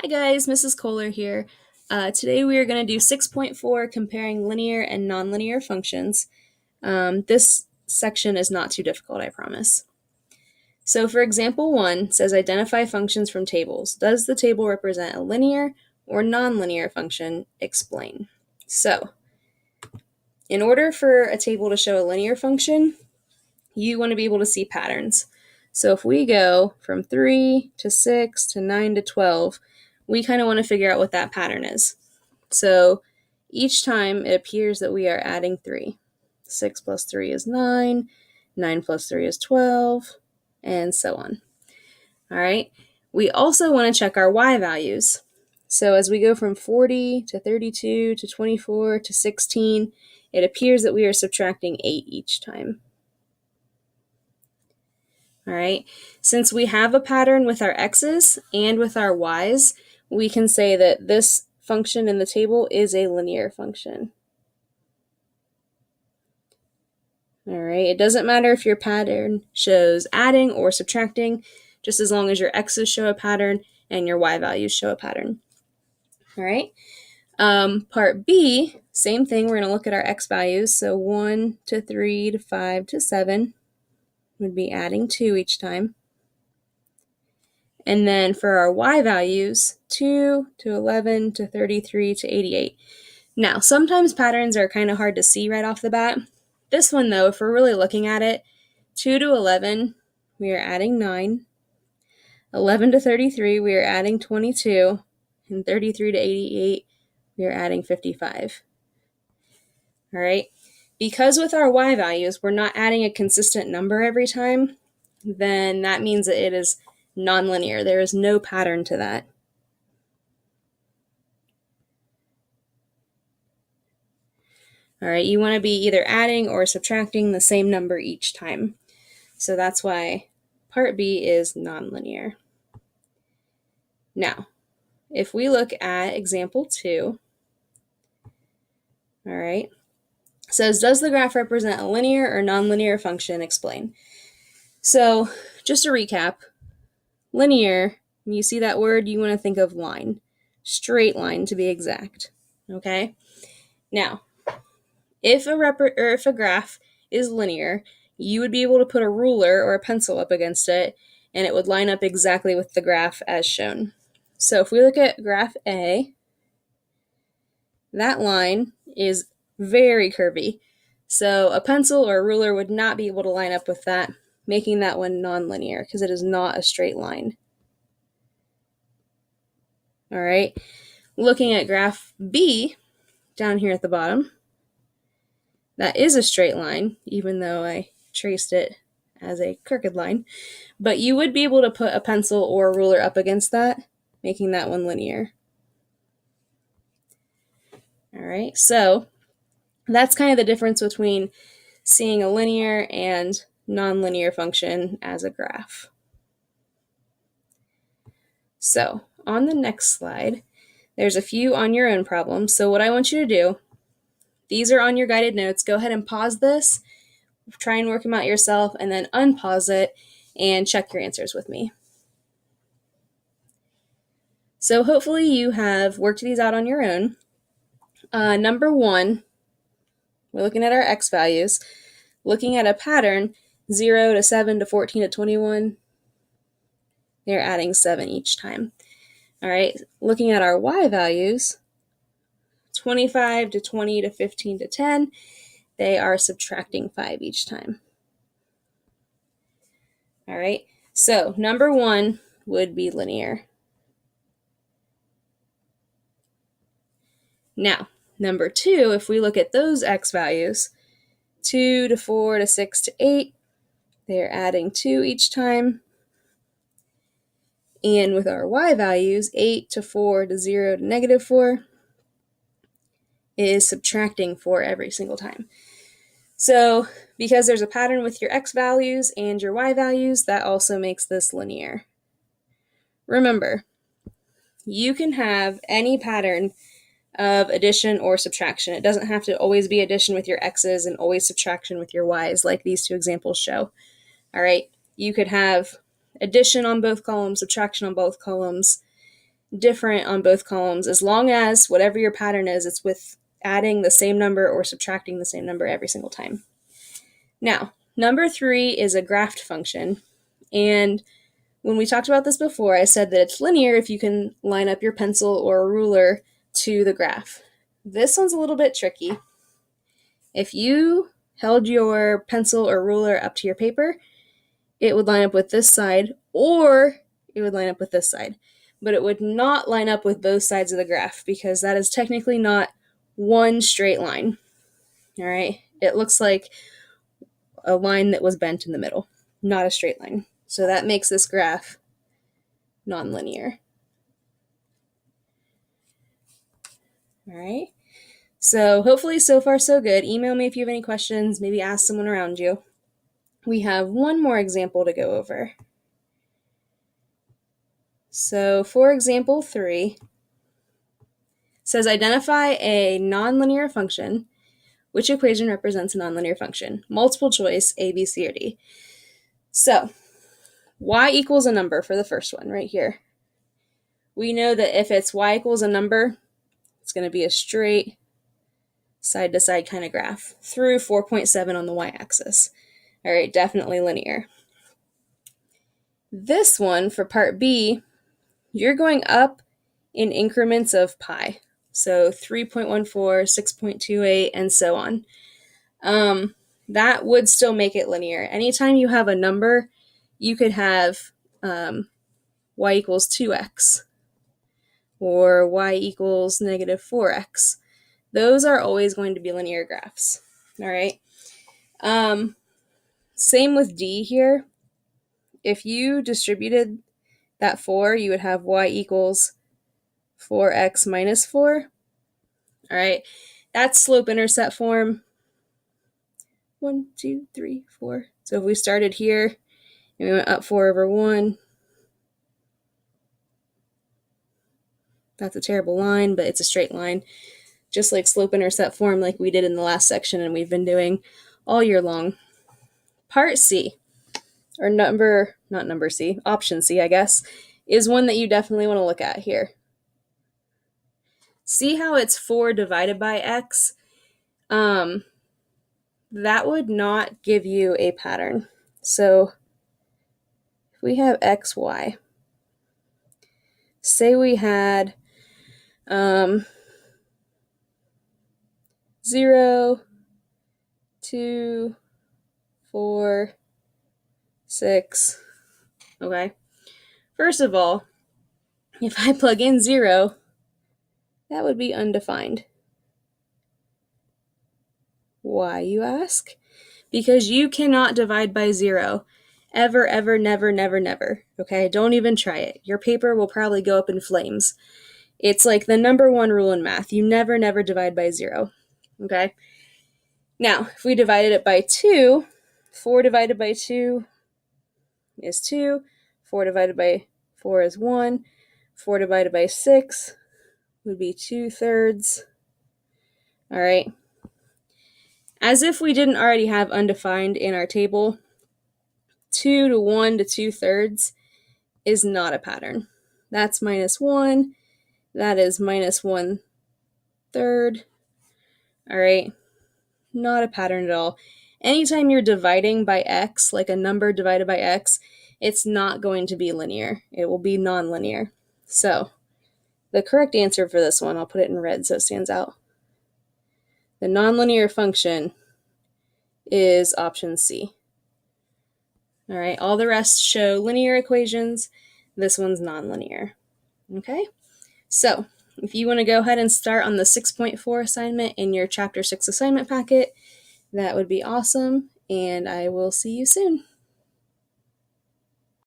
Hi guys, Mrs. Kohler here. Today we are going to do 6.4 comparing linear and nonlinear functions. This section is not too difficult, I promise. So for example 1, it says identify functions from tables. Does the table represent a linear or nonlinear function? Explain. So in order for a table to show a linear function, you want to be able to see patterns. So if we go from 3 to 6 to 9 to 12, we kind of want to figure out what that pattern is. So each time it appears that we are adding 3. 6 plus 3 is 9, 9 plus 3 is 12, and so on. All right. We also want to check our y values. So as we go from 40 to 32 to 24 to 16, it appears that we are subtracting 8 each time. All right. Since we have a pattern with our x's and with our y's, we can say that this function in the table is a linear function. All right. It doesn't matter if your pattern shows adding or subtracting, just as long as your x's show a pattern and your y values show a pattern. All right. Part B, same thing. We're going to look at our x values. So 1 to 3 to 5 to 7 would be adding 2 each time. And then for our y values, 2 to 11 to 33 to 88. Now, sometimes patterns are kind of hard to see right off the bat. This one, though, if we're really looking at it, 2 to 11, we are adding 9. 11 to 33, we are adding 22. And 33 to 88, we are adding 55. All right? Because with our y values, we're not adding a consistent number every time, then that means that it is nonlinear. There is no pattern to that. All right, you want to be either adding or subtracting the same number each time. So that's why part B is nonlinear. Now, if we look at example 2, all right, it says, does the graph represent a linear or nonlinear function? Explain. So just to recap, linear, when you see that word, you want to think of line, straight line to be exact, okay? Now, if a graph is linear, you would be able to put a ruler or a pencil up against it, and it would line up exactly with the graph as shown. So if we look at graph A, that line is very curvy. So a pencil or a ruler would not be able to line up with that, making that one nonlinear because it is not a straight line. All right, looking at graph B down here at the bottom, that is a straight line, even though I traced it as a crooked line. But you would be able to put a pencil or a ruler up against that, making that one linear. All right, so that's kind of the difference between seeing a linear and nonlinear function as a graph. So on the next slide, there's a few on your own problems. So what I want you to do, these are on your guided notes. Go ahead and pause this, try and work them out yourself, and then unpause it and check your answers with me. So hopefully you have worked these out on your own. Number 1, we're looking at our x values, looking at a pattern, 0 to 7 to 14 to 21, they're adding 7 each time. All right, looking at our y values, 25 to 20 to 15 to 10, they are subtracting 5 each time. All right, so number 1 would be linear. Now, number 2, if we look at those x values, 2 to 4 to 6 to 8, they're adding 2 each time. And with our y values, 8 to 4 to 0 to negative 4, is subtracting 4 every single time. So because there's a pattern with your x values and your y values, that also makes this linear. Remember, you can have any pattern of addition or subtraction. It doesn't have to always be addition with your x's and always subtraction with your y's like these two examples show. All right, you could have addition on both columns, subtraction on both columns. different on both columns as long as whatever your pattern is, it's with adding the same number or subtracting the same number every single time. Now, number 3 is a graphed function. And when we talked about this before, I said that it's linear if you can line up your pencil or a ruler to the graph. This one's a little bit tricky. If you held your pencil or ruler up to your paper, it would line up with this side, or it would line up with this side. But it would not line up with both sides of the graph because that is technically not one straight line. All right? It looks like a line that was bent in the middle, not a straight line. So that makes this graph nonlinear. All right? So hopefully so far so good. Email me if you have any questions. Maybe ask someone around you. We have one more example to go over. So for example 3, says identify a nonlinear function. Which equation represents a nonlinear function? Multiple choice, A, B, C, or D. So y equals a number for the first one right here. We know that if it's y equals a number, it's going to be a straight side-to-side kind of graph through 4.7 on the y-axis. All right, definitely linear. This one, for part B, you're going up in increments of pi. So 3.14, 6.28, and so on. That would still make it linear. Anytime you have a number, you could have y equals 2x or y equals negative 4x. Those are always going to be linear graphs. All right. Same with D here. If you distributed that 4, you would have y equals 4x minus 4. All right. That's slope-intercept form. 1, 2, 3, 4. So if we started here and we went up 4 over 1, that's a terrible line, but it's a straight line. Just like slope-intercept form like we did in the last section and we've been doing all year long. Part C, or option C, I guess, is one that you definitely want to look at here. See how it's 4 divided by x? That would not give you a pattern. So if we have x, y, say we had 0, 2, 4, 6. Okay. First of all, if I plug in 0, that would be undefined. Why, you ask? Because you cannot divide by 0. Ever, ever, never, never, never. Okay? Don't even try it. Your paper will probably go up in flames. It's like the number 1 rule in math. You never, never divide by 0. Okay? Now, if we divided it by 2, 4 divided by 2 is 2. 4 divided by 4 is 1. 4 divided by 6 would be 2/3. All right. As if we didn't already have undefined in our table, 2 to 1 to 2/3 is not a pattern. That's -1. That is -1/3. All right. Not a pattern at all. Anytime you're dividing by x, like a number divided by x, it's not going to be linear. It will be nonlinear. So the correct answer for this one, I'll put it in red so it stands out. The nonlinear function is option C. All right, all the rest show linear equations. This one's nonlinear. Okay, so if you want to go ahead and start on the 6.4 assignment in your Chapter 6 assignment packet, that would be awesome, and I will see you soon.